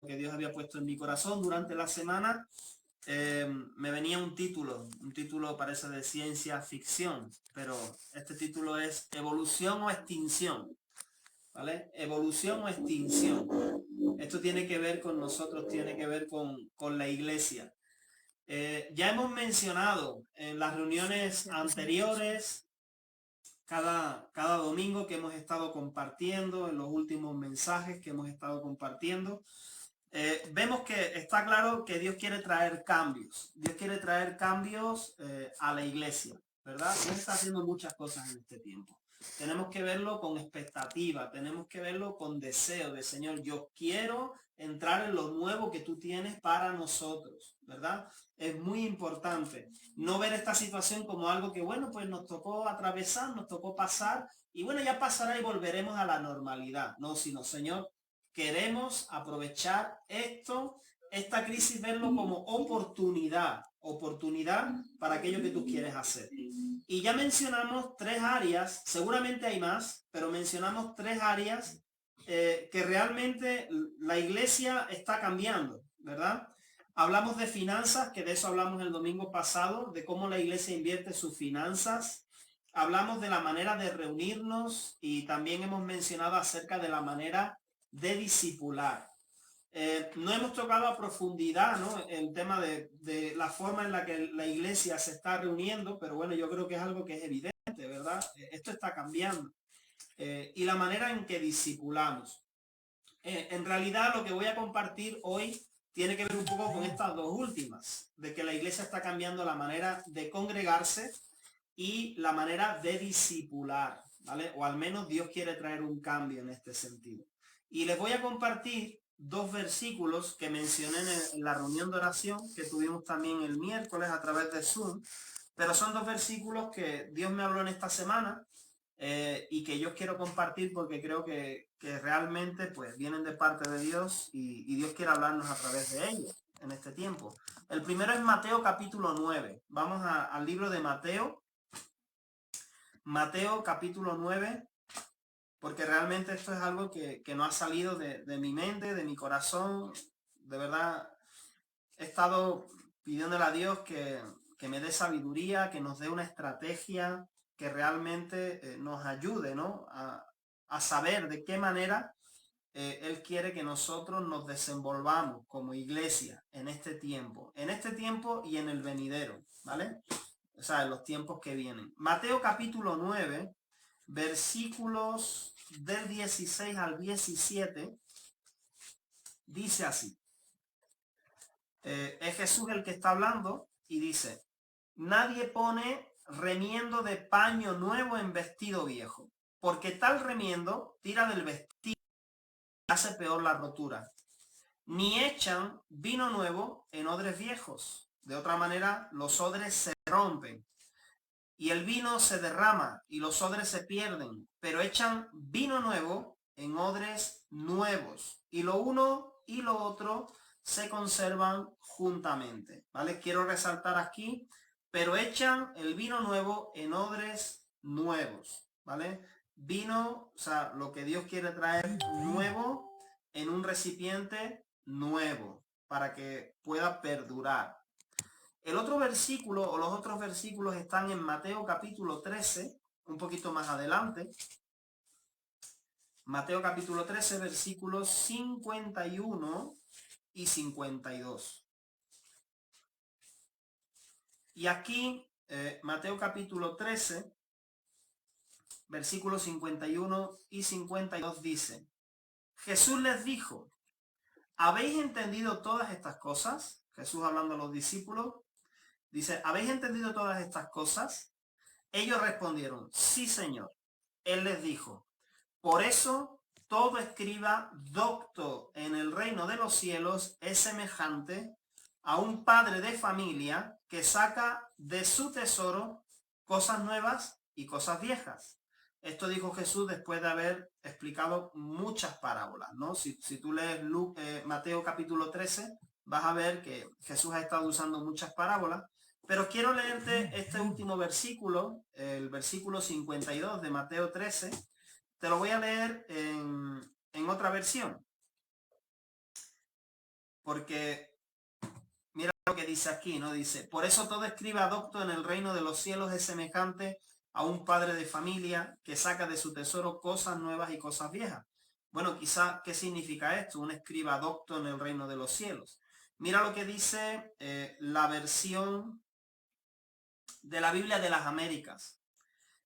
que Dios había puesto en mi corazón durante la semana, me venía un título parece de ciencia ficción, pero este título es Evolución o Extinción, ¿vale? Evolución o extinción. Esto tiene que ver con nosotros, tiene que ver con la iglesia. Ya hemos mencionado en las reuniones anteriores, cada domingo que hemos estado compartiendo, en los últimos mensajes que hemos estado compartiendo, vemos que está claro que Dios quiere traer cambios. Dios quiere traer cambios a la iglesia, ¿verdad? Dios está haciendo muchas cosas en este tiempo. Tenemos que verlo con expectativa, tenemos que verlo con deseo de Señor, yo quiero entrar en lo nuevo que tú tienes para nosotros, ¿verdad? Es muy importante no ver esta situación como algo que, bueno, pues nos tocó atravesar, nos tocó pasar y bueno, ya pasará y volveremos a la normalidad. No, sino Señor, queremos aprovechar esta crisis, verlo como oportunidad para aquello que tú quieres hacer. Y ya mencionamos tres áreas, seguramente hay más, pero mencionamos tres áreas que realmente la iglesia está cambiando, ¿verdad? Hablamos de finanzas, que de eso hablamos el domingo pasado, de cómo la iglesia invierte sus finanzas. Hablamos de la manera de reunirnos y también hemos mencionado acerca de la manera de discipular. No hemos tocado a profundidad, ¿no?, el tema de la forma en la que la iglesia se está reuniendo, pero bueno, yo creo que es algo que es evidente, ¿verdad? Esto está cambiando. Y la manera en que discipulamos. En realidad lo que voy a compartir hoy tiene que ver un poco con estas dos últimas, de que la iglesia está cambiando la manera de congregarse y la manera de discipular, ¿vale? O al menos Dios quiere traer un cambio en este sentido. Y les voy a compartir dos versículos que mencioné en la reunión de oración que tuvimos también el miércoles a través de Zoom, pero son dos versículos que Dios me habló en esta semana y que yo quiero compartir porque creo que realmente pues vienen de parte de Dios y Dios quiere hablarnos a través de ellos en este tiempo. El primero es Mateo capítulo 9. Vamos al libro de Mateo. Mateo capítulo 9, porque realmente esto es algo que no ha salido de mi mente, de mi corazón. De verdad, he estado pidiéndole a Dios que me dé sabiduría, que nos dé una estrategia que realmente nos ayude, ¿no?, a saber de qué manera Él quiere que nosotros nos desenvolvamos como iglesia en este tiempo y en el venidero, ¿vale? O sea, en los tiempos que vienen. Mateo capítulo 9, versículos del 16 al 17, dice así. Es Jesús el que está hablando y dice, nadie pone remiendo de paño nuevo en vestido viejo, porque tal remiendo tira del vestido y hace peor la rotura. Ni echan vino nuevo en odres viejos. De otra manera, los odres se rompen y el vino se derrama y los odres se pierden, pero echan vino nuevo en odres nuevos y lo uno y lo otro se conservan juntamente, ¿vale? Quiero resaltar aquí, pero echan el vino nuevo en odres nuevos, ¿vale? Vino, o sea, lo que Dios quiere traer nuevo en un recipiente nuevo para que pueda perdurar. El otro versículo o los otros versículos están en Mateo capítulo 13, un poquito más adelante. Mateo capítulo 13, versículos 51 y 52. Y aquí, Mateo capítulo 13, versículos 51 y 52 dice, Jesús les dijo, ¿habéis entendido todas estas cosas? Jesús hablando a los discípulos, dice, ¿habéis entendido todas estas cosas? Ellos respondieron, sí, Señor. Él les dijo, por eso todo escriba docto en el reino de los cielos es semejante a un padre de familia que saca de su tesoro cosas nuevas y cosas viejas. Esto dijo Jesús después de haber explicado muchas parábolas, ¿no? Si tú lees Mateo capítulo 13, vas a ver que Jesús ha estado usando muchas parábolas. Pero quiero leerte este último versículo, el versículo 52 de Mateo 13. Te lo voy a leer en otra versión. porque mira lo que dice aquí, ¿no? Dice, por eso todo escriba docto en el reino de los cielos es semejante a un padre de familia que saca de su tesoro cosas nuevas y cosas viejas. Bueno, quizá, ¿qué significa esto? Un escriba docto en el reino de los cielos. Mira lo que dice la versión de la Biblia de las Américas.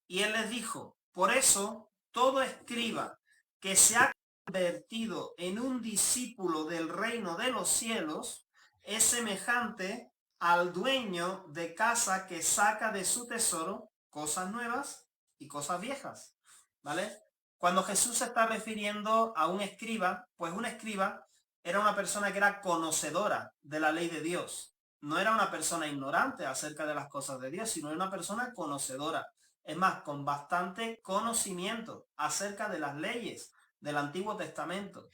Y él les dijo, por eso todo escriba que se ha convertido en un discípulo del reino de los cielos es semejante al dueño de casa que saca de su tesoro cosas nuevas y cosas viejas, ¿vale? Cuando Jesús se está refiriendo a un escriba, pues un escriba era una persona que era conocedora de la ley de Dios. No era una persona ignorante acerca de las cosas de Dios, sino era una persona conocedora. Es más, con bastante conocimiento acerca de las leyes del Antiguo Testamento.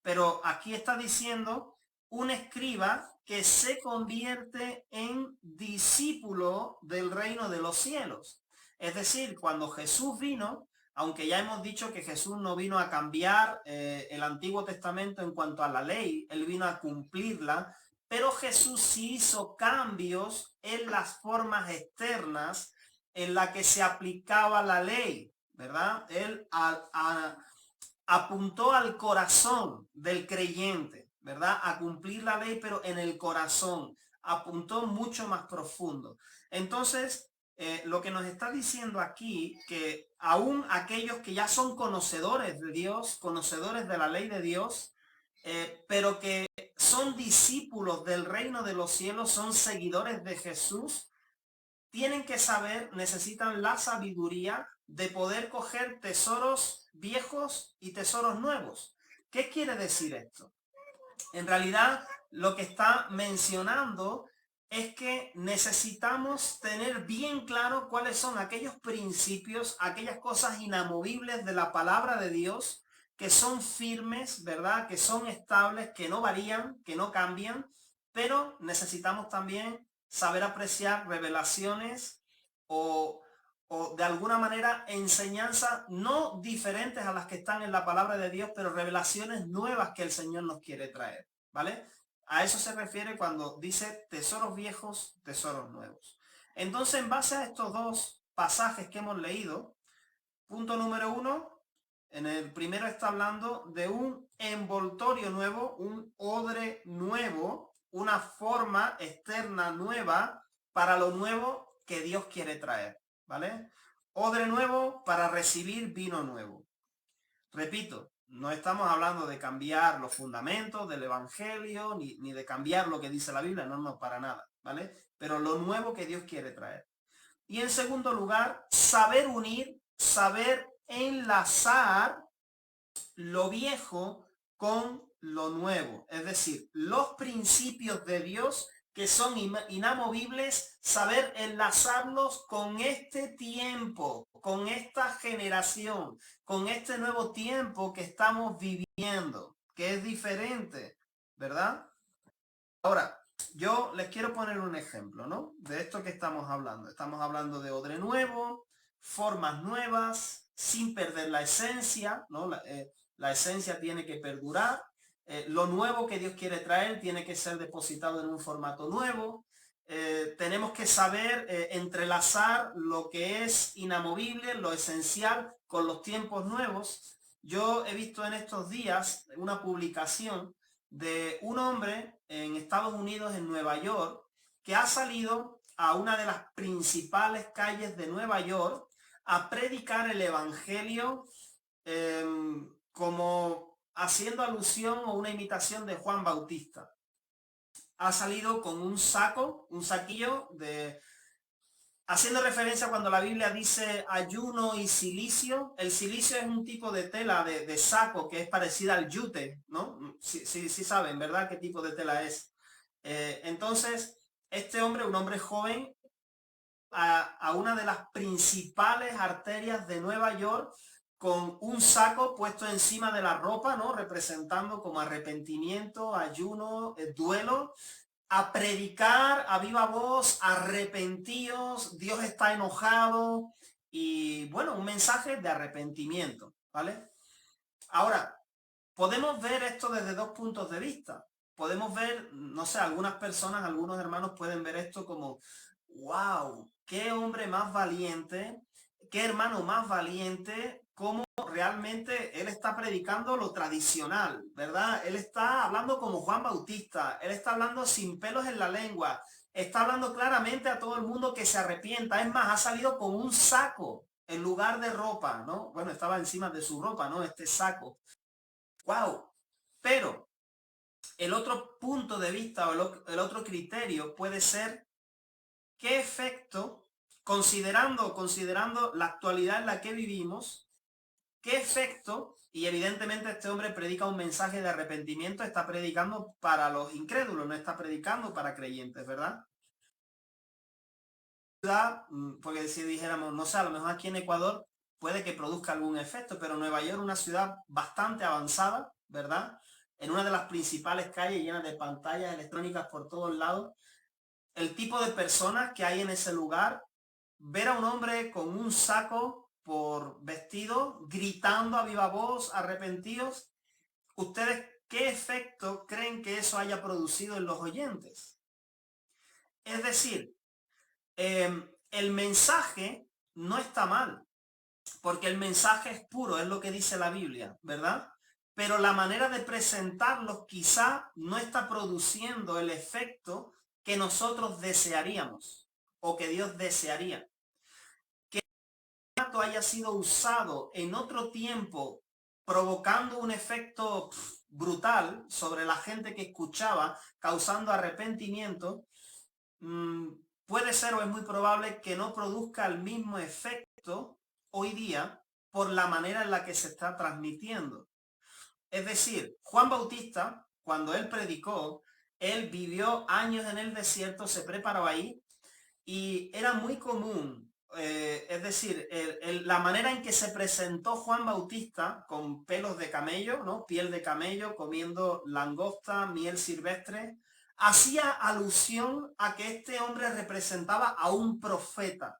Pero aquí está diciendo un escriba que se convierte en discípulo del reino de los cielos. Es decir, cuando Jesús vino, aunque ya hemos dicho que Jesús no vino a cambiar el Antiguo Testamento en cuanto a la ley, él vino a cumplirla, pero Jesús sí hizo cambios en las formas externas en la que se aplicaba la ley, ¿verdad? Él apuntó al corazón del creyente, ¿verdad? A cumplir la ley, pero en el corazón. Apuntó mucho más profundo. Entonces, lo que nos está diciendo aquí, que aún aquellos que ya son conocedores de Dios, conocedores de la ley de Dios, pero que son discípulos del reino de los cielos, son seguidores de Jesús, tienen que saber, necesitan la sabiduría de poder coger tesoros viejos y tesoros nuevos. ¿Qué quiere decir esto? En realidad, lo que está mencionando es que necesitamos tener bien claro cuáles son aquellos principios, aquellas cosas inamovibles de la palabra de Dios, que son firmes, ¿verdad? Que son estables, que no varían, que no cambian, pero necesitamos también saber apreciar revelaciones o de alguna manera enseñanzas no diferentes a las que están en la palabra de Dios, pero revelaciones nuevas que el Señor nos quiere traer, ¿vale? A eso se refiere cuando dice tesoros viejos, tesoros nuevos. Entonces, en base a estos dos pasajes que hemos leído, punto número 1, en el primero está hablando de un envoltorio nuevo, un odre nuevo, una forma externa nueva para lo nuevo que Dios quiere traer, ¿vale? Odre nuevo para recibir vino nuevo. Repito, no estamos hablando de cambiar los fundamentos del Evangelio, ni de cambiar lo que dice la Biblia, no, para nada, ¿vale? Pero lo nuevo que Dios quiere traer. Y en segundo lugar, saber unir, saber enlazar lo viejo con lo nuevo. Es decir, los principios de Dios que son inamovibles, saber enlazarlos con este tiempo, con esta generación, con este nuevo tiempo que estamos viviendo, que es diferente, ¿verdad? Ahora, yo les quiero poner un ejemplo, ¿no? De esto que estamos hablando. Estamos hablando de odre nuevo, formas nuevas, sin perder la esencia, ¿no? La esencia tiene que perdurar. Lo nuevo que Dios quiere traer tiene que ser depositado en un formato nuevo. Tenemos que saber entrelazar lo que es inamovible, lo esencial, con los tiempos nuevos. Yo he visto en estos días una publicación de un hombre en Estados Unidos, en Nueva York, que ha salido a una de las principales calles de Nueva York a predicar el Evangelio como haciendo alusión o una imitación de Juan Bautista. Ha salido con un saco, un saquillo de... Haciendo referencia cuando la Biblia dice ayuno y cilicio. El cilicio es un tipo de tela de saco que es parecida al yute, ¿no? Sí saben, ¿verdad? ¿Qué tipo de tela es? Entonces, este hombre, un hombre joven, a una de las principales arterias de Nueva York, con un saco puesto encima de la ropa, ¿no? Representando como arrepentimiento, ayuno, duelo, a predicar a viva voz, arrepentíos, Dios está enojado, y bueno, un mensaje de arrepentimiento, ¿vale? Ahora, podemos ver esto desde dos puntos de vista. podemos ver, no sé, algunas personas, algunos hermanos pueden ver esto como, wow, qué hombre más valiente, qué hermano más valiente, cómo realmente él está predicando lo tradicional, ¿verdad? Él está hablando como Juan Bautista, él está hablando sin pelos en la lengua, está hablando claramente a todo el mundo que se arrepienta. Es más, ha salido con un saco en lugar de ropa, ¿no? Bueno, estaba encima de su ropa, ¿no? Este saco. ¡Wow! Pero el otro punto de vista o el otro criterio puede ser qué efecto, considerando la actualidad en la que vivimos, qué efecto, y evidentemente este hombre predica un mensaje de arrepentimiento, está predicando para los incrédulos, no está predicando para creyentes, ¿verdad? Porque si dijéramos, no sé, a lo mejor aquí en Ecuador puede que produzca algún efecto, pero Nueva York es una ciudad bastante avanzada, ¿verdad? En una de las principales calles llenas de pantallas electrónicas por todos lados. El tipo de personas que hay en ese lugar, ver a un hombre con un saco por vestido, gritando a viva voz, arrepentidos, ¿ustedes qué efecto creen que eso haya producido en los oyentes? Es decir, el mensaje no está mal, porque el mensaje es puro, es lo que dice la Biblia, ¿verdad? Pero la manera de presentarlo quizá no está produciendo el efecto que nosotros desearíamos o que Dios desearía. Que el dato haya sido usado en otro tiempo provocando un efecto brutal sobre la gente que escuchaba, causando arrepentimiento, puede ser o es muy probable que no produzca el mismo efecto hoy día por la manera en la que se está transmitiendo. Es decir, Juan Bautista, cuando él predicó, él vivió años en el desierto, se preparó ahí y era muy común, es decir, la manera en que se presentó Juan Bautista con pelos de camello, ¿no? Piel de camello, comiendo langosta, miel silvestre, hacía alusión a que este hombre representaba a un profeta.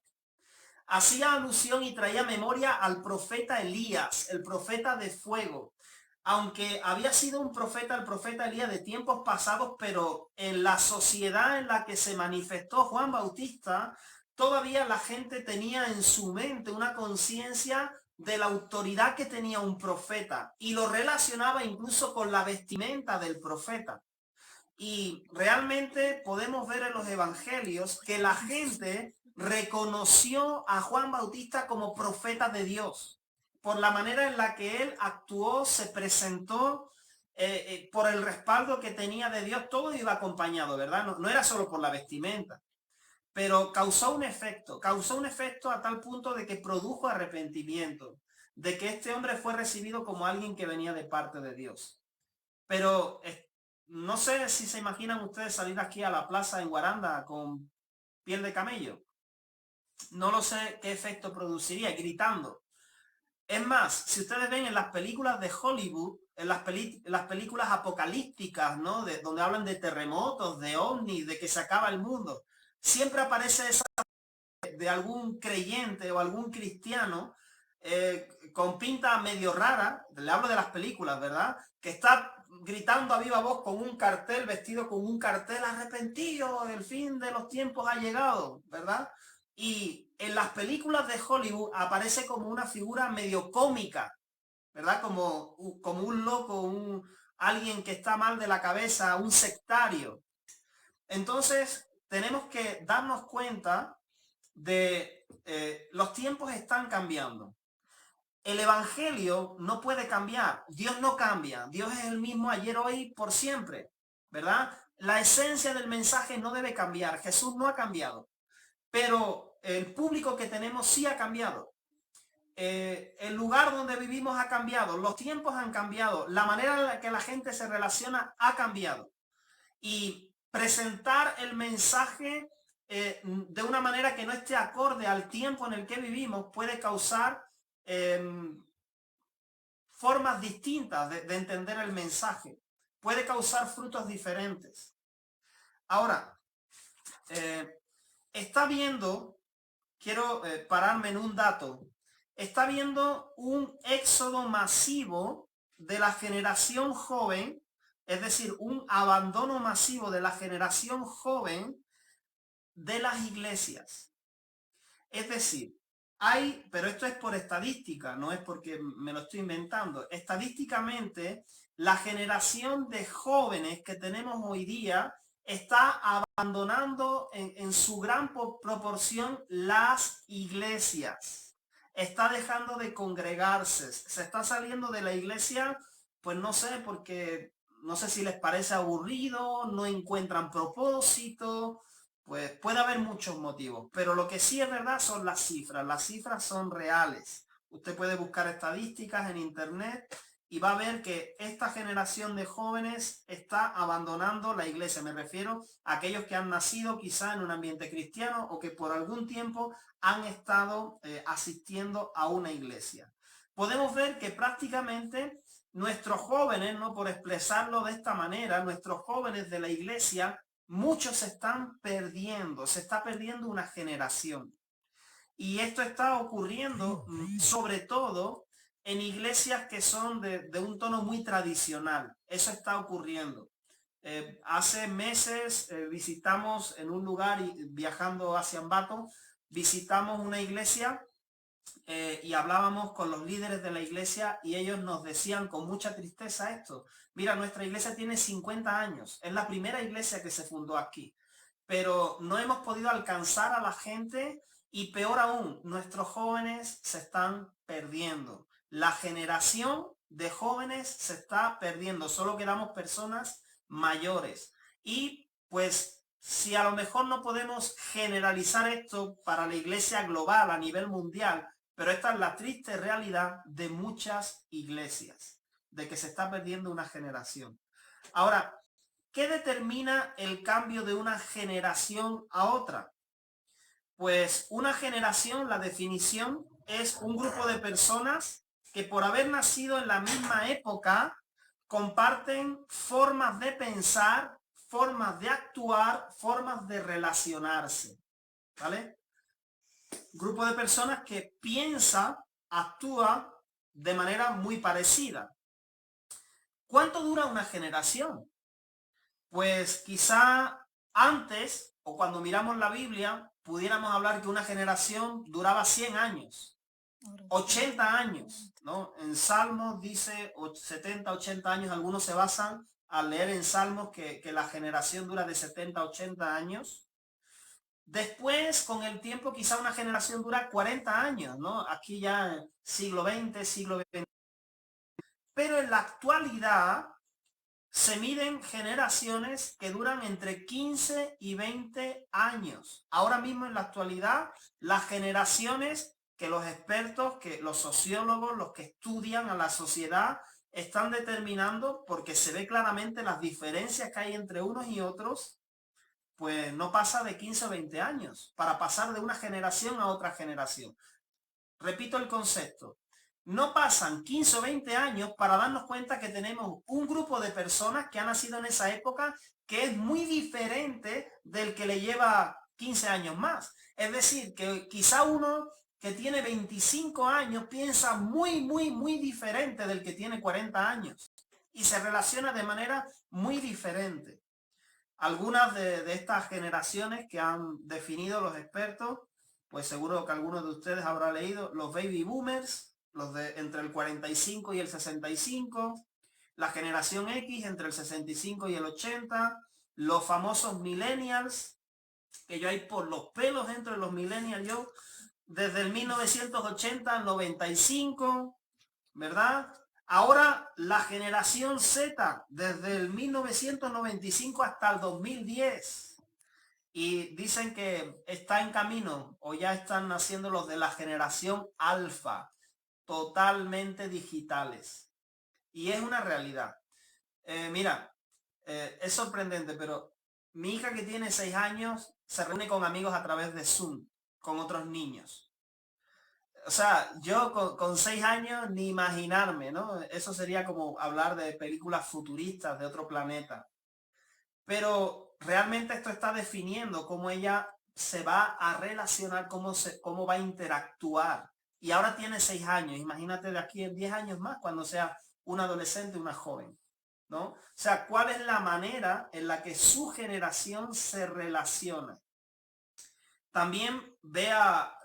Hacía alusión y traía memoria al profeta Elías, el profeta de fuego. Aunque había sido un profeta, el profeta Elías de tiempos pasados, pero en la sociedad en la que se manifestó Juan Bautista, todavía la gente tenía en su mente una conciencia de la autoridad que tenía un profeta y lo relacionaba incluso con la vestimenta del profeta. Y realmente podemos ver en los evangelios que la gente reconoció a Juan Bautista como profeta de Dios por la manera en la que él actuó, se presentó, por el respaldo que tenía de Dios. Todo iba acompañado, ¿verdad? No, no era solo por la vestimenta, pero causó un efecto a tal punto de que produjo arrepentimiento, de que este hombre fue recibido como alguien que venía de parte de Dios. Pero no sé si se imaginan ustedes salir aquí a la plaza en Guaranda con piel de camello. No lo sé qué efecto produciría, gritando. Es más, si ustedes ven en las películas de Hollywood, en las películas apocalípticas, ¿no? Donde hablan de terremotos, de ovnis, de que se acaba el mundo, siempre aparece esa de algún creyente o algún cristiano con pinta medio rara, le hablo de las películas, ¿verdad? Que está gritando a viva voz con un cartel, vestido con un cartel: arrepentido, el fin de los tiempos ha llegado, ¿verdad? Y en las películas de Hollywood aparece como una figura medio cómica, ¿verdad? Como un loco, alguien que está mal de la cabeza, un sectario. Entonces, tenemos que darnos cuenta de los tiempos están cambiando. El evangelio no puede cambiar. Dios no cambia. Dios es el mismo ayer, hoy, por siempre, ¿verdad? La esencia del mensaje no debe cambiar. Jesús no ha cambiado, pero el público que tenemos sí ha cambiado. El lugar donde vivimos ha cambiado, los tiempos han cambiado, la manera en la que la gente se relaciona ha cambiado. Y presentar el mensaje de una manera que no esté acorde al tiempo en el que vivimos puede causar formas distintas de entender el mensaje. Puede causar frutos diferentes. Ahora, está viendo, quiero pararme en un dato, está viendo un éxodo masivo de la generación joven Es decir, un abandono masivo de la generación joven de las iglesias. Es decir, pero esto es por estadística, no es porque me lo estoy inventando. Estadísticamente, la generación de jóvenes que tenemos hoy día está abandonando en su gran proporción las iglesias. Está dejando de congregarse, se está saliendo de la iglesia, pues no sé, porque no sé si les parece aburrido, no encuentran propósito, pues puede haber muchos motivos, pero lo que sí es verdad son las cifras son reales. Usted puede buscar estadísticas en internet y va a ver que esta generación de jóvenes está abandonando la iglesia. Me refiero a aquellos que han nacido quizá en un ambiente cristiano o que por algún tiempo han estado asistiendo a una iglesia. Podemos ver que prácticamente nuestros jóvenes, ¿no? Por expresarlo de esta manera, nuestros jóvenes de la iglesia, muchos se están perdiendo, se está perdiendo una generación. Y esto está ocurriendo sobre todo en iglesias que son de un tono muy tradicional. Eso está ocurriendo. Hace meses visitamos en un lugar, viajando hacia Ambato, visitamos una iglesia y hablábamos con los líderes de la iglesia y ellos nos decían con mucha tristeza esto. Mira, nuestra iglesia tiene 50 años, es la primera iglesia que se fundó aquí, pero no hemos podido alcanzar a la gente y peor aún, nuestros jóvenes se están perdiendo. La generación de jóvenes se está perdiendo, solo quedamos personas mayores. Y pues si a lo mejor no podemos generalizar esto para la iglesia global a nivel mundial, pero esta es la triste realidad de muchas iglesias, de que se está perdiendo una generación. Ahora, ¿qué determina el cambio de una generación a otra? Pues una generación, la definición, es un grupo de personas que por haber nacido en la misma época comparten formas de pensar, formas de actuar, formas de relacionarse, ¿vale? Grupo de personas que piensa, actúa de manera muy parecida. ¿Cuánto dura una generación? Pues quizá antes, o cuando miramos la Biblia, pudiéramos hablar que una generación duraba 100 años, 80 años, ¿no? En Salmos dice 70, 80 años, algunos se basan al leer en Salmos que la generación dura de 70 a 80 años. Después, con el tiempo, quizá una generación dura 40 años, ¿no? Aquí ya siglo XX, siglo XX. Pero en la actualidad se miden generaciones que duran entre 15 y 20 años. Ahora mismo en la actualidad, las generaciones que los expertos, que los sociólogos, los que estudian a la sociedad, están determinando, porque se ve claramente las diferencias que hay entre unos y otros, pues no pasa de 15 o 20 años para pasar de una generación a otra generación. Repito el concepto. No pasan 15 o 20 años para darnos cuenta que tenemos un grupo de personas que han nacido en esa época que es muy diferente del que le lleva 15 años más. Es decir, que quizá uno que tiene 25 años piensa muy diferente del que tiene 40 años y se relaciona de manera muy diferente. Algunas de estas generaciones que han definido los expertos, pues seguro que algunos de ustedes habrán leído, los baby boomers, los de entre el 45 y el 65, la generación X entre el 65 y el 80, los famosos millennials, que yo hay por los pelos entre los millennials, yo, desde el 1980 al 95, ¿verdad? Ahora la generación Z, desde el 1995 hasta el 2010. Y dicen que está en camino o ya están naciendo los de la generación alfa, totalmente digitales. Y es una realidad. Mira, es sorprendente, pero mi hija que tiene 6 años se reúne con amigos a través de Zoom, con otros niños. O sea, yo con 6 años ni imaginarme, ¿no? Eso sería como hablar de películas futuristas de otro planeta. Pero realmente esto está definiendo cómo ella se va a relacionar, cómo va a interactuar. Y ahora tiene 6 años, imagínate de aquí en 10 años más, cuando sea un adolescente, una joven. ¿no? O sea, ¿cuál es la manera en la que su generación se relaciona? También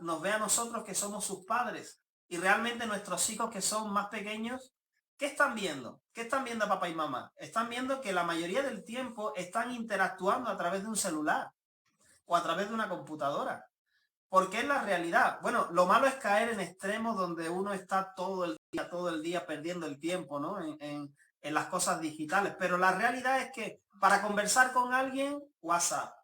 nos ve a nosotros que somos sus padres y realmente nuestros hijos que son más pequeños, ¿qué están viendo? ¿Qué están viendo papá y mamá? Están viendo que la mayoría del tiempo están interactuando a través de un celular o a través de una computadora. Porque es la realidad. Bueno, lo malo es caer en extremos donde uno está todo el día perdiendo el tiempo, ¿no? En las cosas digitales. Pero la realidad es que para conversar con alguien, WhatsApp.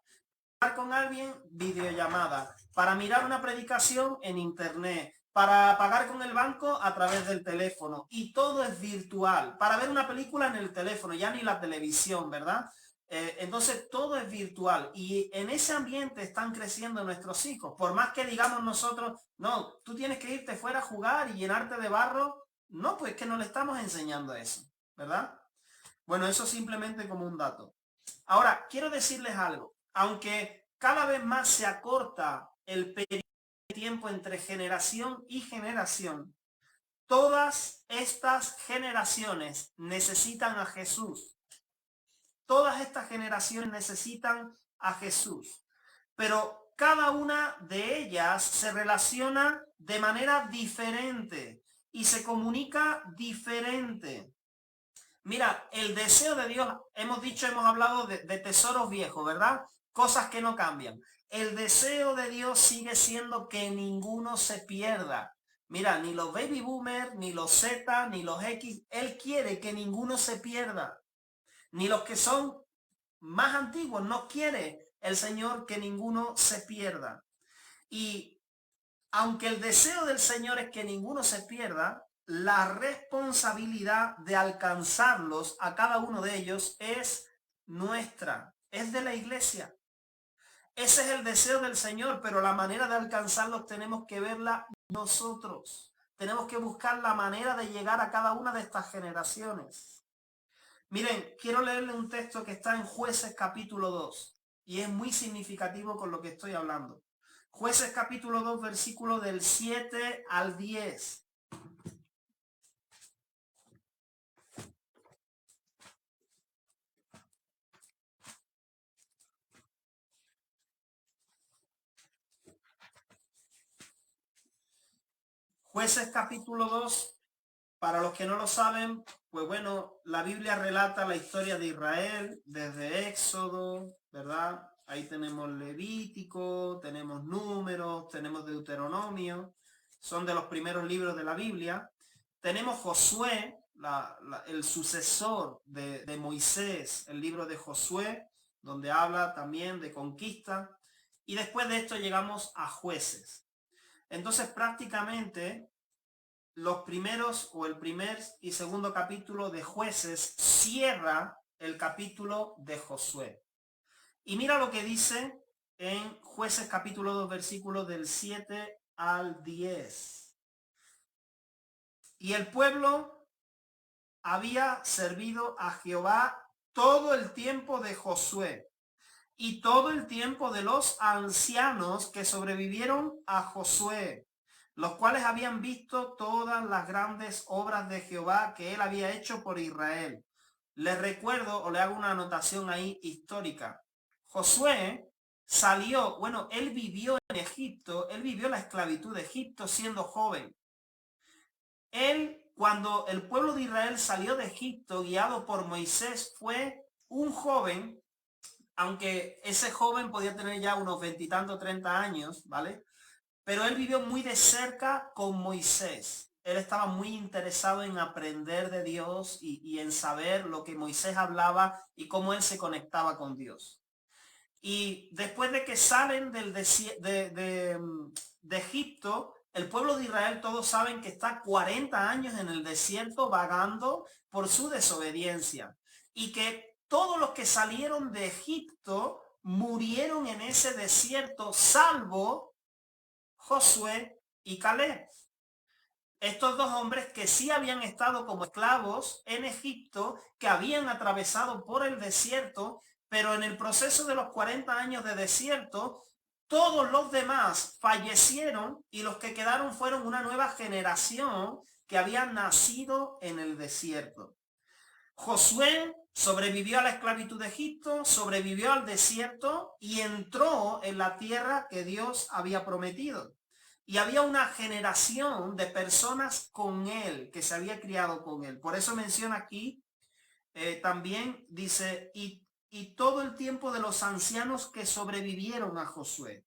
Con alguien, videollamada, para mirar una predicación en internet, para pagar con el banco a través del teléfono, y todo es virtual, para ver una película en el teléfono, ya ni la televisión, ¿verdad? Entonces todo es virtual y en ese ambiente están creciendo nuestros hijos. Por más que digamos nosotros, no, tú tienes que irte fuera a jugar y llenarte de barro, no, pues que no le estamos enseñando eso, ¿verdad? Bueno, eso simplemente como un dato. Ahora, quiero decirles algo. Aunque cada vez más se acorta el periodo de tiempo entre generación y generación, todas estas generaciones necesitan a Jesús. Todas estas generaciones necesitan a Jesús. Pero cada una de ellas se relaciona de manera diferente y se comunica diferente. Mira, el deseo de Dios, hemos hablado de tesoros viejos, ¿verdad? Cosas que no cambian. El deseo de Dios sigue siendo que ninguno se pierda. Mira, ni los baby boomers, ni los Z, ni los X, Él quiere que ninguno se pierda. Ni los que son más antiguos, no quiere el Señor que ninguno se pierda. Y aunque el deseo del Señor es que ninguno se pierda, la responsabilidad de alcanzarlos a cada uno de ellos es nuestra, es de la iglesia. Ese es el deseo del Señor, pero la manera de alcanzarlos tenemos que verla nosotros. Tenemos que buscar la manera de llegar a cada una de estas generaciones. Miren, quiero leerle un texto que está en Jueces capítulo 2 y es muy significativo con lo que estoy hablando. Jueces capítulo 2, versículo del 7 al 10. Jueces capítulo 2, para los que no lo saben, pues bueno, la Biblia relata la historia de Israel desde Éxodo, ¿verdad? Ahí tenemos Levítico, tenemos Números, tenemos Deuteronomio, son de los primeros libros de la Biblia. Tenemos Josué, el sucesor de Moisés, el libro de Josué, donde habla también de conquista. Y después de esto llegamos a Jueces. Entonces prácticamente los primeros o el primer y segundo capítulo de Jueces cierra el capítulo de Josué. Y mira lo que dice en Jueces capítulo 2 versículos del 7 al 10. Y el pueblo había servido a Jehová todo el tiempo de Josué y todo el tiempo de los ancianos que sobrevivieron a Josué, los cuales habían visto todas las grandes obras de Jehová que él había hecho por Israel. Les recuerdo o le hago una anotación ahí histórica. Josué salió, bueno, él vivió en Egipto, él vivió la esclavitud de Egipto siendo joven. Él, cuando el pueblo de Israel salió de Egipto guiado por Moisés, fue un joven, aunque ese joven podía tener ya unos 20 y tanto, 30 años, ¿vale? Pero él vivió muy de cerca con Moisés. Él estaba muy interesado en aprender de Dios y en saber lo que Moisés hablaba y cómo él se conectaba con Dios. Y después de que salen de Egipto, el pueblo de Israel, todos saben que está 40 años en el desierto vagando por su desobediencia. Y que todos los que salieron de Egipto murieron en ese desierto, salvo Josué y Caleb. Estos dos hombres que sí habían estado como esclavos en Egipto, que habían atravesado por el desierto, pero en el proceso de los 40 años de desierto, todos los demás fallecieron y los que quedaron fueron una nueva generación que había nacido en el desierto. Josué sobrevivió a la esclavitud de Egipto, sobrevivió al desierto y entró en la tierra que Dios había prometido. Y había una generación de personas con él, que se había criado con él. Por eso menciona aquí, también dice, y todo el tiempo de los ancianos que sobrevivieron a Josué.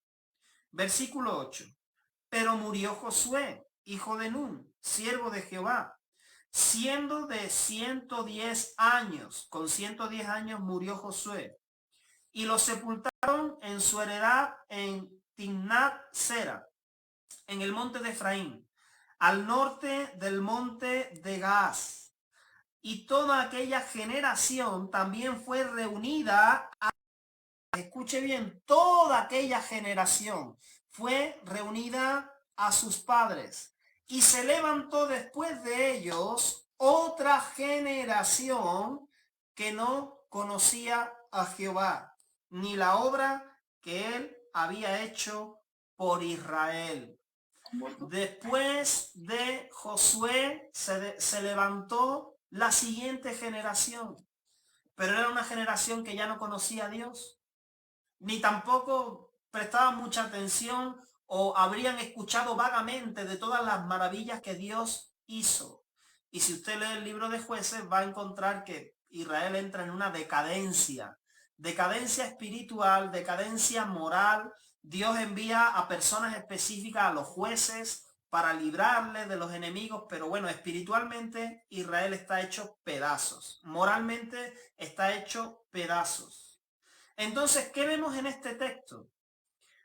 Versículo 8. Pero murió Josué, hijo de Nun, siervo de Jehová, siendo de 110 años. Con 110 años murió Josué. Y lo sepultaron en su heredad en Timnat Sera, en el monte de Efraín, al norte del monte de Gaas. Y toda aquella generación también fue reunida, escuche bien, toda aquella generación fue reunida a sus padres. Y se levantó después de ellos otra generación que no conocía a Jehová, ni la obra que él había hecho por Israel. Después de Josué se levantó la siguiente generación, pero era una generación que ya no conocía a Dios, ni tampoco prestaban mucha atención o habrían escuchado vagamente de todas las maravillas que Dios hizo. Y si usted lee el libro de Jueces, va a encontrar que Israel entra en una decadencia espiritual, decadencia moral. Dios envía a personas específicas, a los jueces, para librarle de los enemigos, pero bueno, espiritualmente Israel está hecho pedazos, moralmente está hecho pedazos. Entonces, ¿qué vemos en este texto?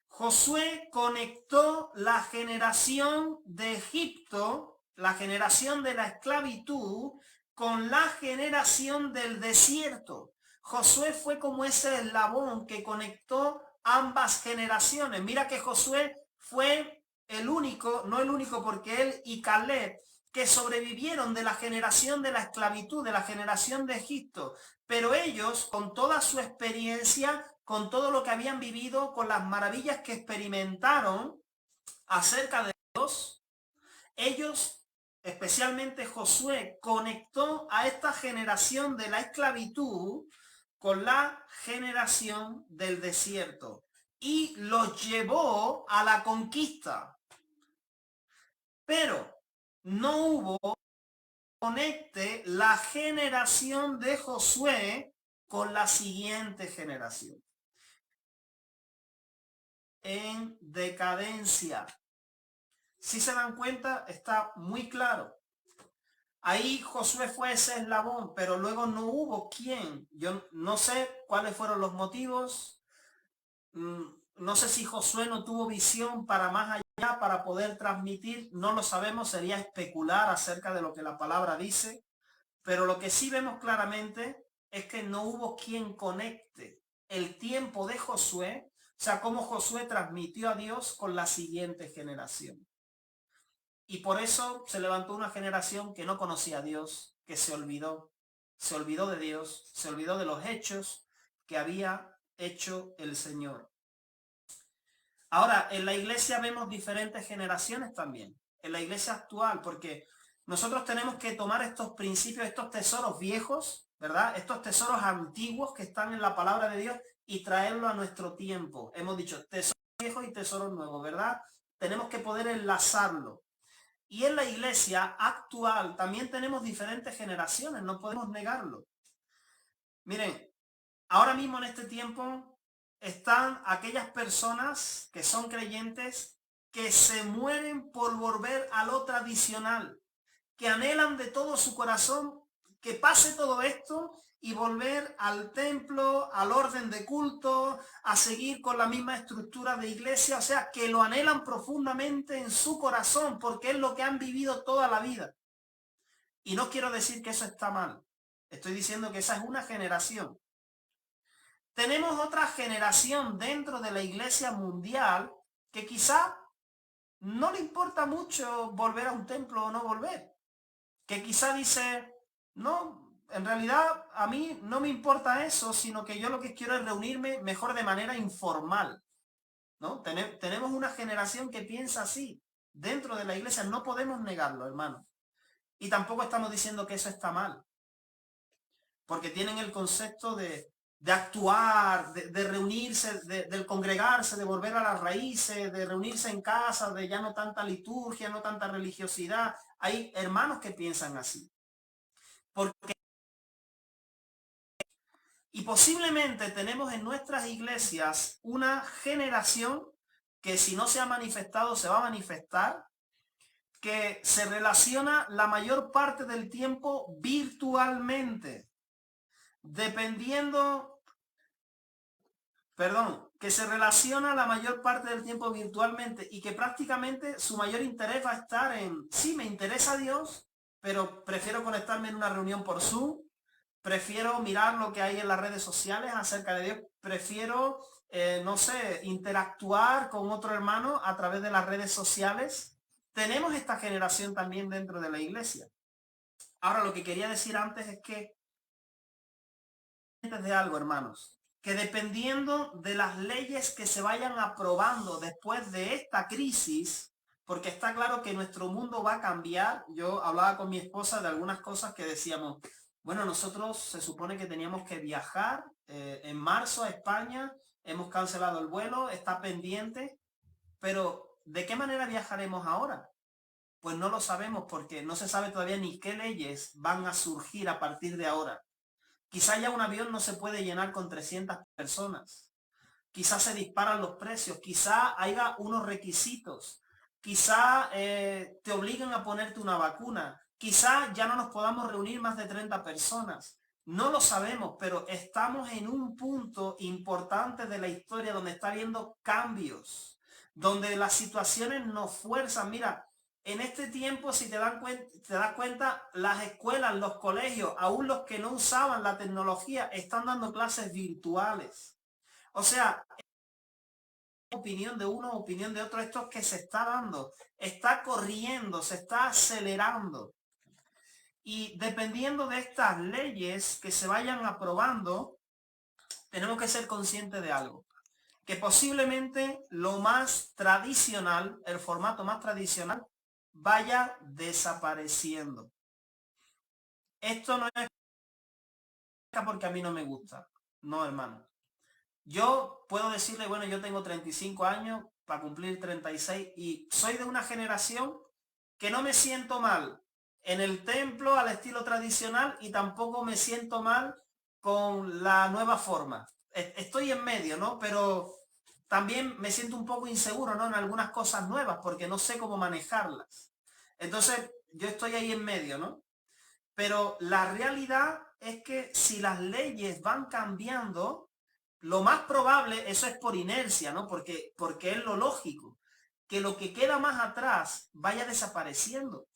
Josué conectó la generación de Egipto, la generación de la esclavitud, con la generación del desierto. Josué fue como ese eslabón que conectó ambas generaciones. Mira que Josué fue el único, no el único porque él y Caleb, que sobrevivieron de la generación de la esclavitud, de la generación de Egipto. Pero ellos, con toda su experiencia, con todo lo que habían vivido, con las maravillas que experimentaron acerca de Dios, ellos, especialmente Josué, conectó a esta generación de la esclavitud con la generación del desierto y los llevó a la conquista. Pero no hubo conecte la generación de Josué con la siguiente generación. En decadencia. Si se dan cuenta, está muy claro. Ahí Josué fue ese eslabón, pero luego no hubo quien. Yo no sé cuáles fueron los motivos. No sé si Josué no tuvo visión para más allá, para poder transmitir. No lo sabemos, sería especular acerca de lo que la palabra dice. Pero lo que sí vemos claramente es que no hubo quien conecte el tiempo de Josué, o sea, cómo Josué transmitió a Dios con la siguiente generación. Y por eso se levantó una generación que no conocía a Dios, que se olvidó de Dios, se olvidó de los hechos que había hecho el Señor. Ahora, en la iglesia vemos diferentes generaciones también, en la iglesia actual, porque nosotros tenemos que tomar estos principios, estos tesoros viejos, ¿verdad? Estos tesoros antiguos que están en la palabra de Dios y traerlo a nuestro tiempo. Hemos dicho tesoros viejos y tesoros nuevos, ¿verdad? Tenemos que poder enlazarlo. Y en la iglesia actual también tenemos diferentes generaciones, no podemos negarlo. Miren, ahora mismo en este tiempo están aquellas personas que son creyentes que se mueren por volver a lo tradicional, que anhelan de todo su corazón que pase todo esto y volver al templo, al orden de culto, a seguir con la misma estructura de iglesia, o sea, que lo anhelan profundamente en su corazón porque es lo que han vivido toda la vida. Y no quiero decir que eso está mal, estoy diciendo que esa es una generación. Tenemos otra generación dentro de la iglesia mundial que quizá no le importa mucho volver a un templo o no volver. Que quizá dice, no, en realidad a mí no me importa eso, sino que yo lo que quiero es reunirme mejor de manera informal, ¿no? Tenemos una generación que piensa así dentro de la iglesia, no podemos negarlo, hermano. Y tampoco estamos diciendo que eso está mal. porque tienen el concepto de actuar, de reunirse, del congregarse, de volver a las raíces, de reunirse en casa, de ya no tanta liturgia, no tanta religiosidad. Hay hermanos que piensan así. Porque, y posiblemente tenemos en nuestras iglesias una generación que si no se ha manifestado, se va a manifestar, que se relaciona la mayor parte del tiempo virtualmente, dependiendo, que se relaciona la mayor parte del tiempo virtualmente y que prácticamente su mayor interés va a estar en, sí, me interesa Dios, pero prefiero conectarme en una reunión por Zoom, prefiero mirar lo que hay en las redes sociales acerca de Dios, prefiero, no sé, interactuar con otro hermano a través de las redes sociales. Tenemos esta generación también dentro de la iglesia. Ahora, lo que quería decir antes es que, de algo, hermanos, que dependiendo de las leyes que se vayan aprobando después de esta crisis, porque está claro que nuestro mundo va a cambiar. Yo hablaba con mi esposa de algunas cosas que decíamos, bueno, nosotros se supone que teníamos que viajar en marzo a España, hemos cancelado el vuelo, está pendiente, pero ¿de qué manera viajaremos ahora? Pues no lo sabemos porque no se sabe todavía ni qué leyes van a surgir a partir de ahora. Quizá ya un avión no se puede llenar con 300 personas. Quizá se disparan los precios. Quizá haya unos requisitos. Quizá te obligan a ponerte una vacuna. Quizá ya no nos podamos reunir más de 30 personas. No lo sabemos, pero estamos en un punto importante de la historia donde está habiendo cambios, donde las situaciones nos fuerzan. Mira, en este tiempo, si te das cuenta, las escuelas, los colegios, aún los que no usaban la tecnología, están dando clases virtuales. O sea, opinión de uno, opinión de otro, esto que se está dando, está corriendo, se está acelerando. Y dependiendo de estas leyes que se vayan aprobando, tenemos que ser conscientes de algo. Que posiblemente lo más tradicional, el formato más tradicional, vaya desapareciendo. Esto no es porque a mí no me gusta. No, hermano. Yo puedo decirle, bueno, yo tengo 35 años para cumplir 36 y soy de una generación que no me siento mal en el templo al estilo tradicional y tampoco me siento mal con la nueva forma. Estoy en medio, ¿no? Pero también me siento un poco inseguro, ¿no? En algunas cosas nuevas porque no sé cómo manejarlas. Entonces, yo estoy ahí en medio, ¿no? Pero la realidad es que si las leyes van cambiando, lo más probable, eso es por inercia, ¿no? Porque es lo lógico, que lo que queda más atrás vaya desapareciendo.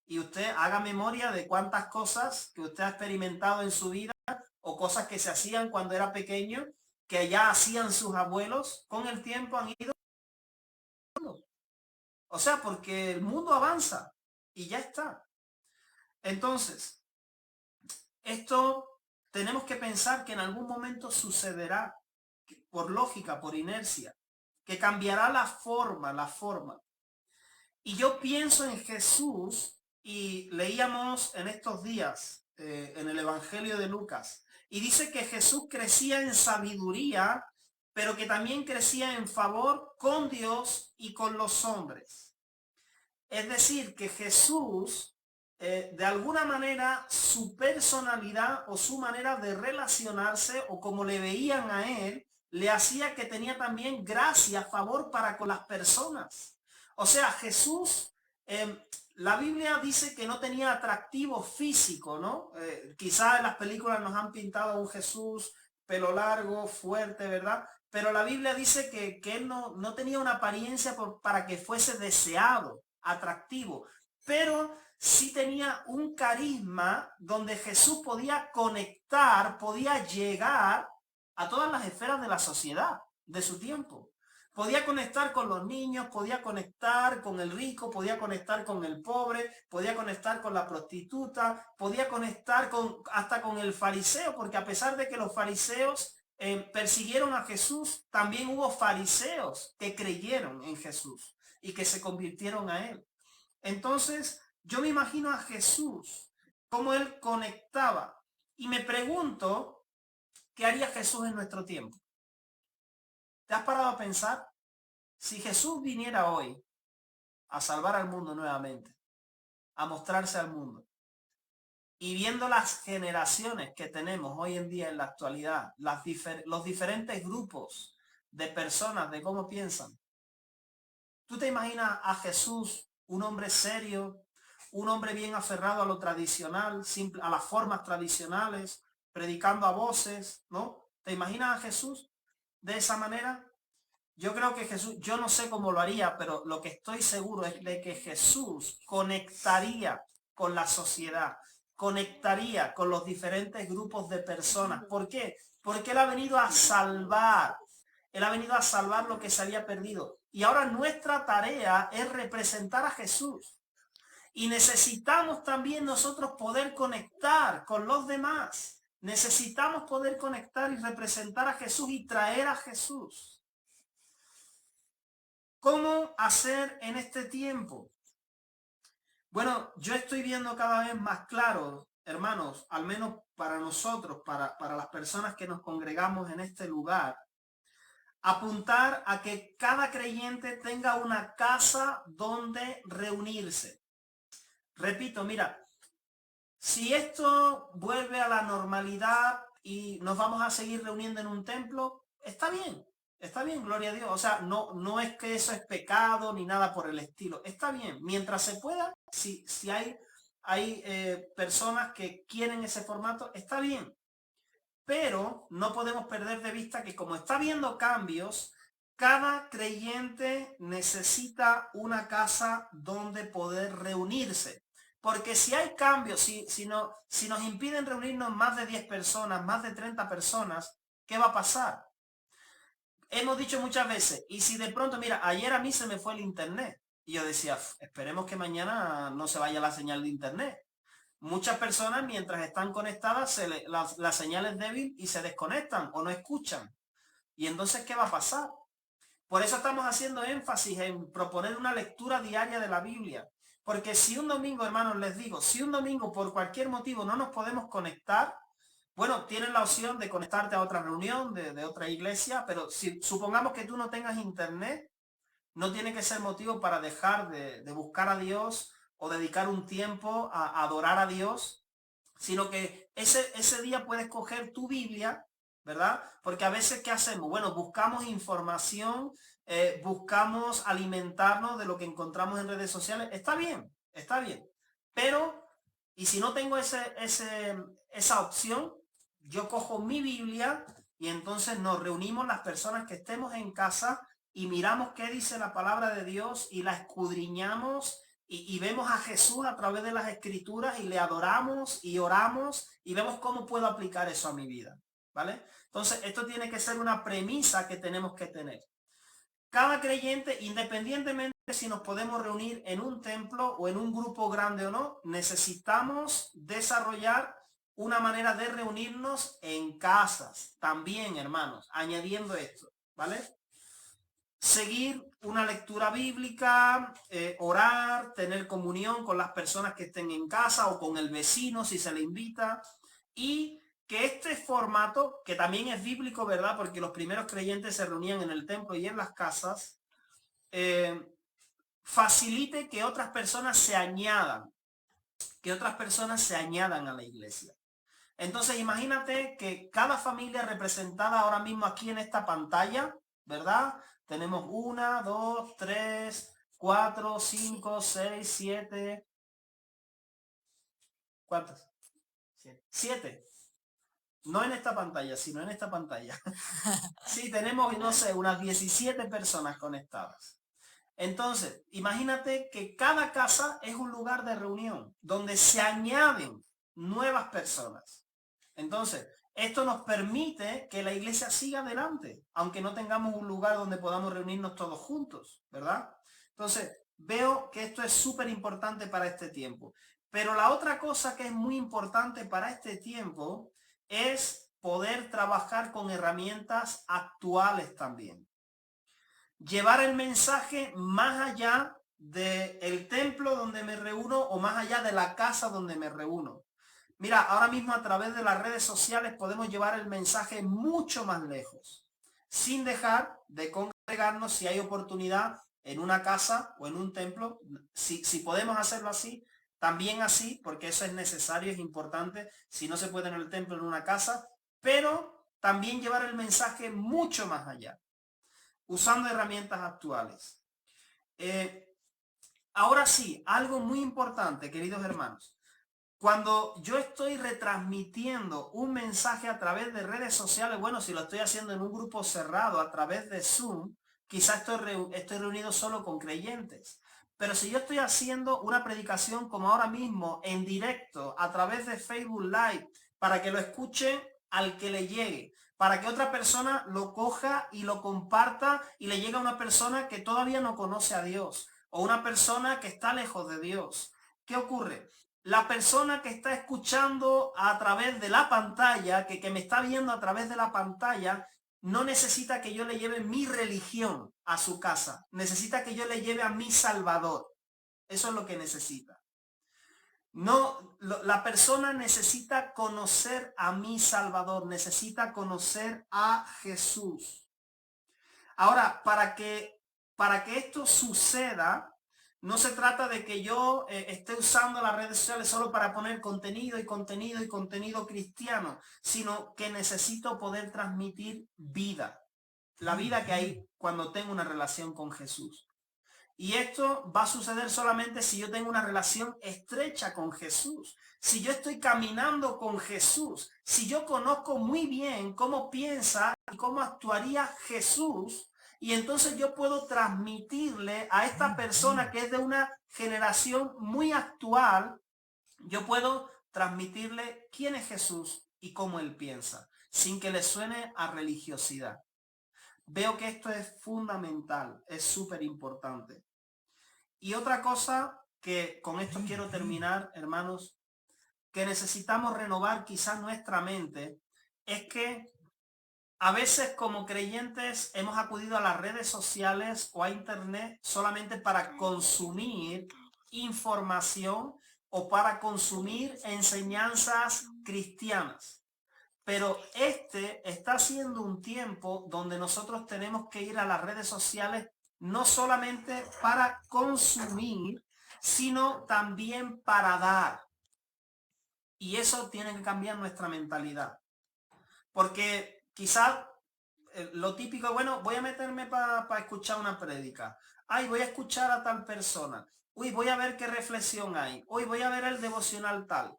Y usted haga memoria de cuántas cosas que usted ha experimentado en su vida o cosas que se hacían cuando era pequeño, que ya hacían sus abuelos, con el tiempo han ido. O sea, porque el mundo avanza y ya está. Entonces, esto tenemos que pensar que en algún momento sucederá, por lógica, por inercia, que cambiará la forma. Y yo pienso en Jesús, y leíamos en estos días en el Evangelio de Lucas, y dice que Jesús crecía en sabiduría, pero que también crecía en favor con Dios y con los hombres. Es decir, que Jesús, de alguna manera, su personalidad o su manera de relacionarse o como le veían a él, le hacía que tenía también gracia, favor para con las personas. O sea, Jesús, la Biblia dice que no tenía atractivo físico, ¿no? Quizás en las películas nos han pintado a un Jesús pelo largo, fuerte, ¿verdad? Pero la Biblia dice que él no tenía una apariencia para que fuese deseado, atractivo, pero sí tenía un carisma donde Jesús podía conectar, podía llegar a todas las esferas de la sociedad de su tiempo. Podía conectar con los niños, podía conectar con el rico, podía conectar con el pobre, podía conectar con la prostituta, podía conectar hasta con el fariseo, porque a pesar de que los fariseos persiguieron a Jesús, también hubo fariseos que creyeron en Jesús y que se convirtieron a él. Entonces, yo me imagino a Jesús, cómo él conectaba. Y me pregunto, ¿qué haría Jesús en nuestro tiempo? ¿Te has parado a pensar? Si Jesús viniera hoy a salvar al mundo nuevamente, a mostrarse al mundo, y viendo las generaciones que tenemos hoy en día en la actualidad, los diferentes grupos de personas, de cómo piensan, ¿tú te imaginas a Jesús, un hombre serio, un hombre bien aferrado a lo tradicional, a las formas tradicionales, predicando a voces, ¿no? ¿Te imaginas a Jesús de esa manera? Yo creo que Jesús, yo no sé cómo lo haría, pero lo que estoy seguro es de que Jesús conectaría con la sociedad, conectaría con los diferentes grupos de personas. ¿Por qué? Porque Él ha venido a salvar. Él ha venido a salvar lo que se había perdido. Y ahora nuestra tarea es representar a Jesús. Y necesitamos también nosotros poder conectar con los demás. Necesitamos poder conectar y representar a Jesús y traer a Jesús. ¿Cómo hacer en este tiempo? Bueno, yo estoy viendo cada vez más claro, hermanos, al menos para nosotros, para las personas que nos congregamos en este lugar, apuntar a que cada creyente tenga una casa donde reunirse. Repito, mira, si esto vuelve a la normalidad y nos vamos a seguir reuniendo en un templo, está bien, gloria a Dios. O sea, no es que eso es pecado ni nada por el estilo. Está bien, mientras se pueda, si hay personas que quieren ese formato, está bien. Pero no podemos perder de vista que como está habiendo cambios, cada creyente necesita una casa donde poder reunirse. Porque si hay cambios, si nos impiden reunirnos más de 10 personas, más de 30 personas, ¿qué va a pasar? Hemos dicho muchas veces, y si de pronto, mira, ayer a mí se me fue el internet. Y yo decía, esperemos que mañana no se vaya la señal de internet. Muchas personas mientras están conectadas la señal es débil y se desconectan o no escuchan. Y entonces, ¿qué va a pasar? Por eso estamos haciendo énfasis en proponer una lectura diaria de la Biblia. Porque si un domingo, hermanos, les digo, si un domingo por cualquier motivo no nos podemos conectar, bueno, tienes la opción de conectarte a otra reunión de otra iglesia, pero si supongamos que tú no tengas internet, no tiene que ser motivo para dejar de buscar a Dios o dedicar un tiempo a adorar a Dios, sino que ese día puedes coger tu Biblia, ¿verdad? Porque a veces, ¿qué hacemos? Bueno, buscamos información, buscamos alimentarnos de lo que encontramos en redes sociales. Está bien, pero, y si no tengo esa opción, yo cojo mi Biblia y entonces nos reunimos las personas que estemos en casa y miramos qué dice la palabra de Dios y la escudriñamos y vemos a Jesús a través de las escrituras y le adoramos y oramos y vemos cómo puedo aplicar eso a mi vida, ¿vale? Entonces, esto tiene que ser una premisa que tenemos que tener. Cada creyente, independientemente si nos podemos reunir en un templo o en un grupo grande o no, necesitamos desarrollar una manera de reunirnos en casas también, hermanos, añadiendo esto, ¿vale? Seguir una lectura bíblica, orar, tener comunión con las personas que estén en casa o con el vecino si se le invita, y que este formato, que también es bíblico, ¿verdad? Porque los primeros creyentes se reunían en el templo y en las casas, facilite que otras personas se añadan a la iglesia. Entonces imagínate que cada familia representada ahora mismo aquí en esta pantalla, ¿verdad? Tenemos 1, 2, 3, 4, 5, 6, 7. ¿Cuántas? 7. No en esta pantalla, sino en esta pantalla. Sí, tenemos, no sé, unas 17 personas conectadas. Entonces, imagínate que cada casa es un lugar de reunión donde se añaden nuevas personas. Entonces, esto nos permite que la iglesia siga adelante, aunque no tengamos un lugar donde podamos reunirnos todos juntos, ¿verdad? Entonces, veo que esto es súper importante para este tiempo. Pero la otra cosa que es muy importante para este tiempo es poder trabajar con herramientas actuales también. Llevar el mensaje más allá del templo donde me reúno o más allá de la casa donde me reúno. Mira, ahora mismo a través de las redes sociales podemos llevar el mensaje mucho más lejos, sin dejar de congregarnos si hay oportunidad en una casa o en un templo. Si podemos hacerlo así, también así, porque eso es necesario, es importante, si no se puede en el templo, en una casa, pero también llevar el mensaje mucho más allá, usando herramientas actuales. Ahora sí, algo muy importante, queridos hermanos. Cuando yo estoy retransmitiendo un mensaje a través de redes sociales, bueno, si lo estoy haciendo en un grupo cerrado a través de Zoom, quizás estoy reunido solo con creyentes. Pero si yo estoy haciendo una predicación como ahora mismo en directo a través de Facebook Live, para que lo escuchen al que le llegue, para que otra persona lo coja y lo comparta y le llegue a una persona que todavía no conoce a Dios o una persona que está lejos de Dios. ¿Qué ocurre? La persona que está escuchando a través de la pantalla, que me está viendo a través de la pantalla, no necesita que yo le lleve mi religión a su casa. Necesita que yo le lleve a mi Salvador. Eso es lo que necesita. No, la persona necesita conocer a mi Salvador, necesita conocer a Jesús. Ahora, para que esto suceda, no se trata de que yo esté usando las redes sociales solo para poner contenido y contenido y contenido cristiano, sino que necesito poder transmitir vida, la vida que hay cuando tengo una relación con Jesús. Y esto va a suceder solamente si yo tengo una relación estrecha con Jesús, si yo estoy caminando con Jesús, si yo conozco muy bien cómo piensa y cómo actuaría Jesús, y entonces yo puedo transmitirle a esta persona que es de una generación muy actual, yo puedo transmitirle quién es Jesús y cómo él piensa, sin que le suene a religiosidad. Veo que esto es fundamental, es súper importante. Y otra cosa que con esto quiero terminar, hermanos, que necesitamos renovar quizás nuestra mente, es que a veces como creyentes hemos acudido a las redes sociales o a internet solamente para consumir información o para consumir enseñanzas cristianas. Pero este está siendo un tiempo donde nosotros tenemos que ir a las redes sociales no solamente para consumir, sino también para dar. Y eso tiene que cambiar nuestra mentalidad. Porque quizás lo típico, bueno, voy a meterme para escuchar una prédica. Ay, voy a escuchar a tal persona. Uy, voy a ver qué reflexión hay. Uy, voy a ver el devocional tal.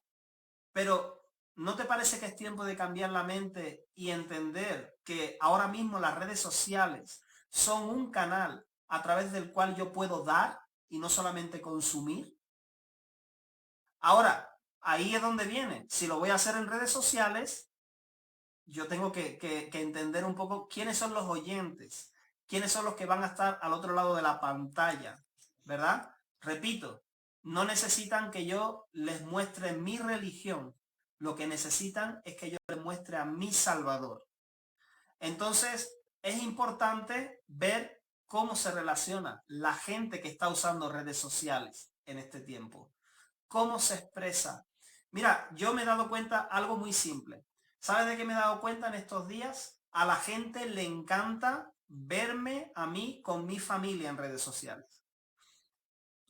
Pero ¿no te parece que es tiempo de cambiar la mente y entender que ahora mismo las redes sociales son un canal a través del cual yo puedo dar y no solamente consumir? Ahora, ahí es donde viene. Si lo voy a hacer en redes sociales, yo tengo que entender un poco quiénes son los oyentes, quiénes son los que van a estar al otro lado de la pantalla, ¿verdad? Repito, no necesitan que yo les muestre mi religión, lo que necesitan es que yo les muestre a mi Salvador. Entonces, es importante ver cómo se relaciona la gente que está usando redes sociales en este tiempo, cómo se expresa. Mira, yo me he dado cuenta algo muy simple. ¿Sabes de qué me he dado cuenta en estos días? A la gente le encanta verme a mí con mi familia en redes sociales.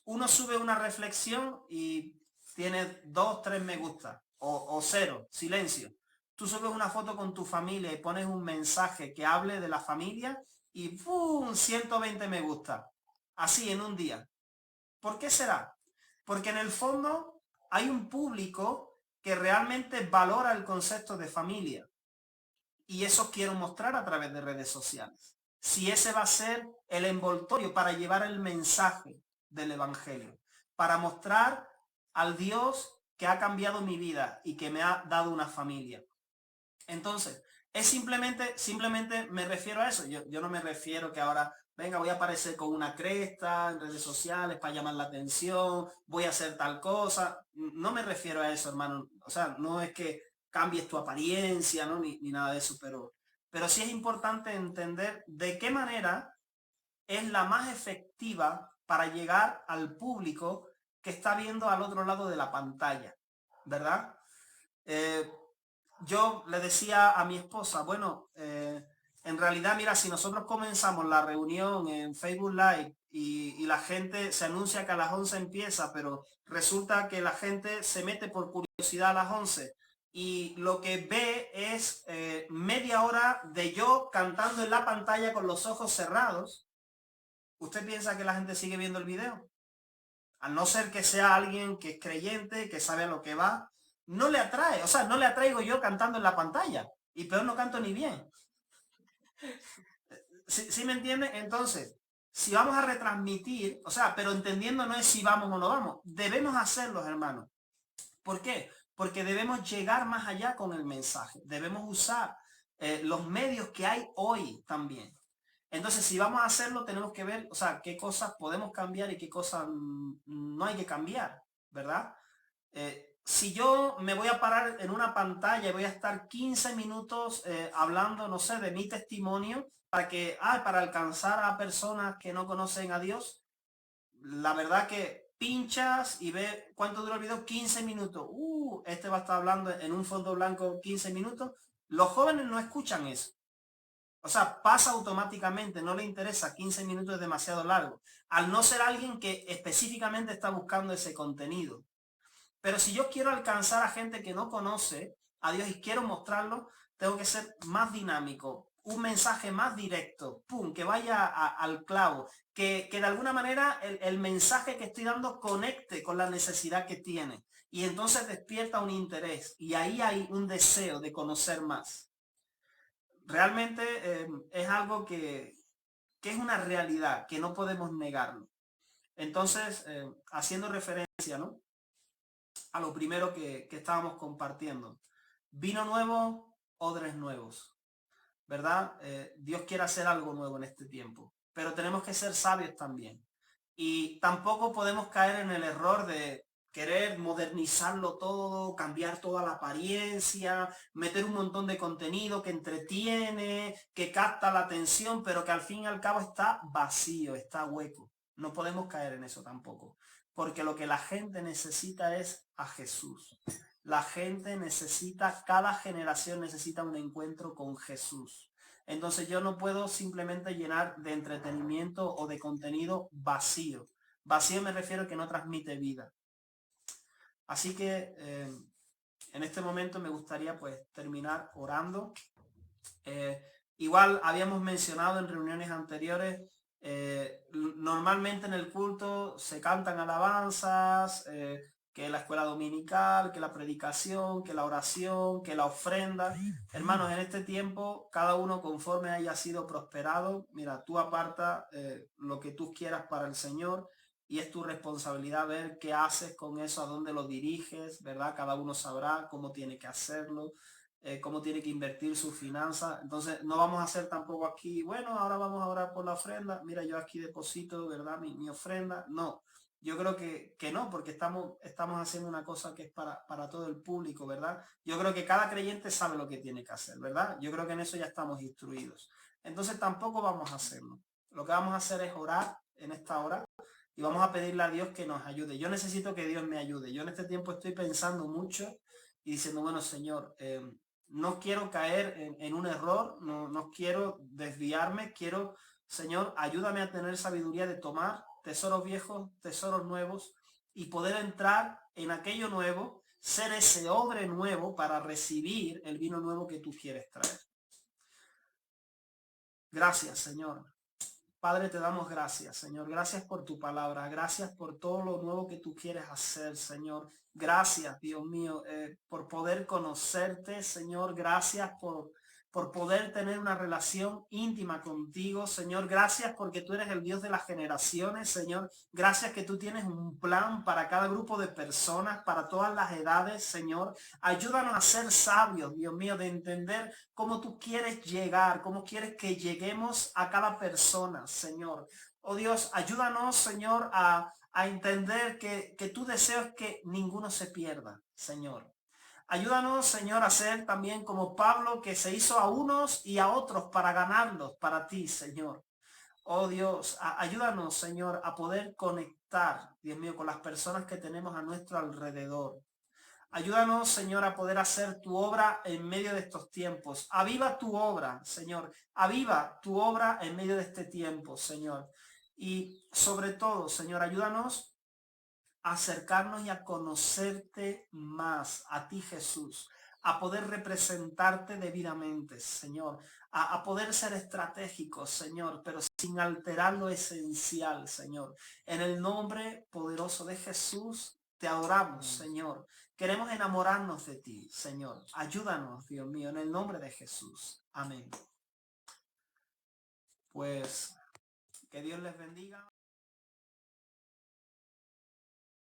Uno sube una reflexión y tiene 2, 3 me gusta o 0, silencio. Tú subes una foto con tu familia y pones un mensaje que hable de la familia y ¡pum! 120 me gusta. Así en un día. ¿Por qué será? Porque en el fondo hay un público que realmente valora el concepto de familia. Y eso quiero mostrar a través de redes sociales. Si ese va a ser el envoltorio para llevar el mensaje del Evangelio, para mostrar al Dios que ha cambiado mi vida y que me ha dado una familia. Entonces, es simplemente me refiero a eso. Yo no me refiero que ahora, venga, voy a aparecer con una cresta en redes sociales para llamar la atención, voy a hacer tal cosa. No me refiero a eso, hermano. O sea, no es que cambies tu apariencia, ¿no? Ni nada de eso, pero sí es importante entender de qué manera es la más efectiva para llegar al público que está viendo al otro lado de la pantalla, ¿verdad? Yo le decía a mi esposa, bueno, en realidad, mira, si nosotros comenzamos la reunión en Facebook Live y la gente se anuncia que a las 11 empieza, pero resulta que la gente se mete por curiosidad a las 11 y lo que ve es media hora de yo cantando en la pantalla con los ojos cerrados, ¿usted piensa que la gente sigue viendo el video? A no ser que sea alguien que es creyente, que sabe a lo que va, no le atrae, o sea, no le atraigo yo cantando en la pantalla, y peor no canto ni bien. ¿Sí me entiende? Entonces, si vamos a retransmitir, o sea, pero entendiendo no es si vamos o no vamos, debemos hacerlo, hermanos. ¿Por qué? Porque debemos llegar más allá con el mensaje, debemos usar los medios que hay hoy también. Entonces, si vamos a hacerlo, tenemos que ver, o sea, qué cosas podemos cambiar y qué cosas no hay que cambiar, ¿verdad? Si yo me voy a parar en una pantalla y voy a estar 15 minutos hablando, no sé, de mi testimonio, para alcanzar a personas que no conocen a Dios, la verdad que pinchas y ve cuánto dura el video, 15 minutos. Este va a estar hablando en un fondo blanco 15 minutos. Los jóvenes no escuchan eso. O sea, pasa automáticamente, no le interesa, 15 minutos es demasiado largo. Al no ser alguien que específicamente está buscando ese contenido. Pero si yo quiero alcanzar a gente que no conoce a Dios y quiero mostrarlo, tengo que ser más dinámico, un mensaje más directo, pum, que vaya al clavo, que de alguna manera el mensaje que estoy dando conecte con la necesidad que tiene. Y entonces despierta un interés y ahí hay un deseo de conocer más. Realmente es algo que es una realidad, que no podemos negarlo. Entonces, haciendo referencia, ¿no?, a lo primero que estábamos compartiendo. Vino nuevo, odres nuevos, ¿verdad? Dios quiere hacer algo nuevo en este tiempo, pero tenemos que ser sabios también. Y tampoco podemos caer en el error de querer modernizarlo todo, cambiar toda la apariencia, meter un montón de contenido que entretiene, que capta la atención, pero que al fin y al cabo está vacío, está hueco. No podemos caer en eso tampoco, porque lo que la gente necesita es a Jesús. La gente necesita, cada generación necesita un encuentro con Jesús. Entonces yo no puedo simplemente llenar de entretenimiento o de contenido vacío. Vacío me refiero a que no transmite vida. Así que en este momento me gustaría pues terminar orando. Igual habíamos mencionado en reuniones anteriores, normalmente en el culto se cantan alabanzas, que la escuela dominical, que la predicación, que la oración, que la ofrenda. Hermanos, en este tiempo, cada uno conforme haya sido prosperado, mira, tú aparta lo que tú quieras para el Señor y es tu responsabilidad ver qué haces con eso, a dónde lo diriges, ¿verdad? Cada uno sabrá cómo tiene que hacerlo. Cómo tiene que invertir sus finanzas. Entonces no vamos a hacer tampoco aquí, bueno, ahora vamos a orar por la ofrenda, mira, yo aquí deposito, ¿verdad? Mi ofrenda. No, yo creo que no, porque estamos haciendo una cosa que es para todo el público, ¿verdad? Yo creo que cada creyente sabe lo que tiene que hacer, ¿verdad? Yo creo que en eso ya estamos instruidos. Entonces tampoco vamos a hacerlo. Lo que vamos a hacer es orar en esta hora y vamos a pedirle a Dios que nos ayude. Yo necesito que Dios me ayude. Yo en este tiempo estoy pensando mucho y diciendo, bueno, Señor, no quiero caer en un error, no quiero desviarme, quiero, Señor, ayúdame a tener sabiduría de tomar tesoros viejos, tesoros nuevos y poder entrar en aquello nuevo, ser ese odre nuevo para recibir el vino nuevo que tú quieres traer. Gracias, Señor. Padre, te damos gracias, Señor. Gracias por tu palabra. Gracias por todo lo nuevo que tú quieres hacer, Señor. Gracias, Dios mío, por poder conocerte, Señor. Gracias por poder tener una relación íntima contigo, Señor. Gracias porque tú eres el Dios de las generaciones, Señor. Gracias que tú tienes un plan para cada grupo de personas, para todas las edades, Señor. Ayúdanos a ser sabios, Dios mío, de entender cómo tú quieres llegar, cómo quieres que lleguemos a cada persona, Señor. Oh Dios, ayúdanos, Señor, a entender que tu deseo es que ninguno se pierda, Señor. Ayúdanos, Señor, a ser también como Pablo, que se hizo a unos y a otros para ganarlos para ti, Señor. Oh Dios, ayúdanos, Señor, a poder conectar, Dios mío, con las personas que tenemos a nuestro alrededor. Ayúdanos, Señor, a poder hacer tu obra en medio de estos tiempos. Aviva tu obra, Señor. Aviva tu obra en medio de este tiempo, Señor. Y sobre todo, Señor, ayúdanos a acercarnos y a conocerte más, a ti, Jesús, a poder representarte debidamente, Señor, a poder ser estratégicos, Señor, pero sin alterar lo esencial, Señor. En el nombre poderoso de Jesús, te adoramos, Señor. Queremos enamorarnos de ti, Señor. Ayúdanos, Dios mío, en el nombre de Jesús. Amén. Pues que Dios les bendiga.